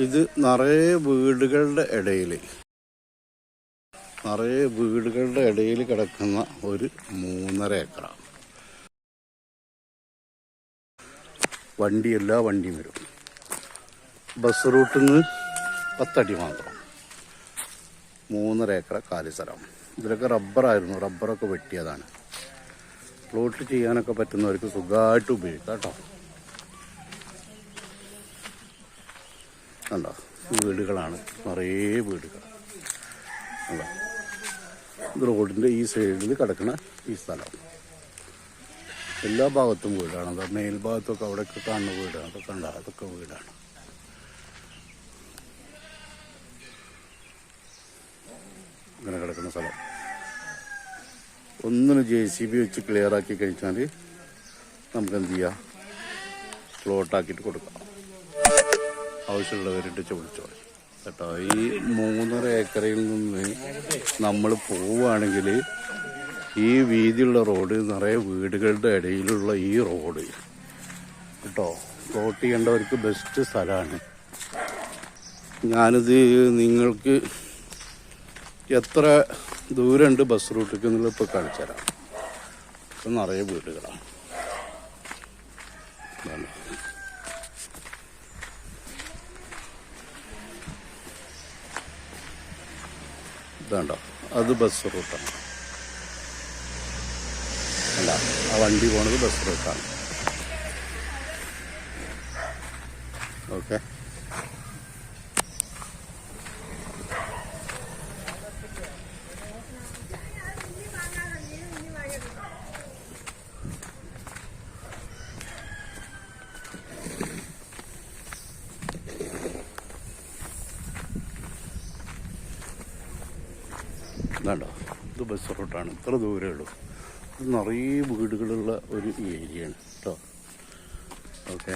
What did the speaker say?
ഇത് നിറയെ വീടുകളുടെ ഇടയിൽ കിടക്കുന്ന ഒരു 3.5 ഏക്കറാണ്. എല്ലാ വണ്ടിയും വരും. ബസ് റൂട്ടിൽ നിന്ന് 10 അടി മാത്രം. 3.5 ഏക്കർ കാലി സ്ഥലം. ഇതിലൊക്കെ റബ്ബറായിരുന്നു, റബ്ബറൊക്കെ വെട്ടിയതാണ്. പ്ലോട്ട് ചെയ്യാനൊക്കെ പറ്റുന്നവർക്ക് സുഖമായിട്ട് ഉപയോഗിക്കാം കേട്ടോ. കണ്ടോ, വീടുകളാണ്, നിറയെ വീടുകൾ. കണ്ടോ, ഇത് റോഡിൻ്റെ ഈ സൈഡിൽ കിടക്കുന്ന ഈ സ്ഥലം. എല്ലാ ഭാഗത്തും വീടാണ്. എന്താ മേൽഭാഗത്തൊക്കെ അവിടെയൊക്കെ കാണുന്ന വീടാണ്. അതൊക്കെ കണ്ടോ, അതൊക്കെ വീടാണ്. ഇങ്ങനെ കിടക്കുന്ന സ്ഥലം ഒന്നിന് JCB വെച്ച് ക്ലിയർ ആക്കി കഴിച്ചാൽ നമുക്ക് എന്ത് ചെയ്യാം, പ്ലോട്ടാക്കിയിട്ട് കൊടുക്കാം. ആവശ്യമുള്ളവരിട്ട് ചോദിച്ചോ കേട്ടോ. ഈ 3.5 ഏക്കറിൽ നിന്ന് നമ്മൾ പോവുകയാണെങ്കിൽ ഈ വീതിയുള്ള റോഡ്, നിറയെ വീടുകളുടെ ഇടയിലുള്ള ഈ റോഡ് കേട്ടോ, പ്ലോട്ട് ചെയ്യേണ്ടവർക്ക് ബെസ്റ്റ് സ്ഥലമാണ്. ഞാനിത് നിങ്ങൾക്ക് എത്ര ദൂരമുണ്ട് ബസ് റൂട്ടിലേക്ക് എന്നുള്ളത് ഇപ്പോൾ കാണിച്ചു തരാം. ഇപ്പം നിറയെ വീടുകളാണ്. ഇതാണ്ടോ, അത് ബസ് റൂട്ടാണ്. അല്ല, ആ വണ്ടി പോണത് ബസ് റൂട്ടാണ്. ഓക്കെ, ഇതാണ്ടോ, ഇത് ബസ് റൂട്ടാണ്. ഇത്ര ദൂരമേ ഉള്ളൂ. ഇത് നിറയെ വീടുകളുള്ള ഒരു ഏരിയയാണ് കേട്ടോ. ഓക്കെ.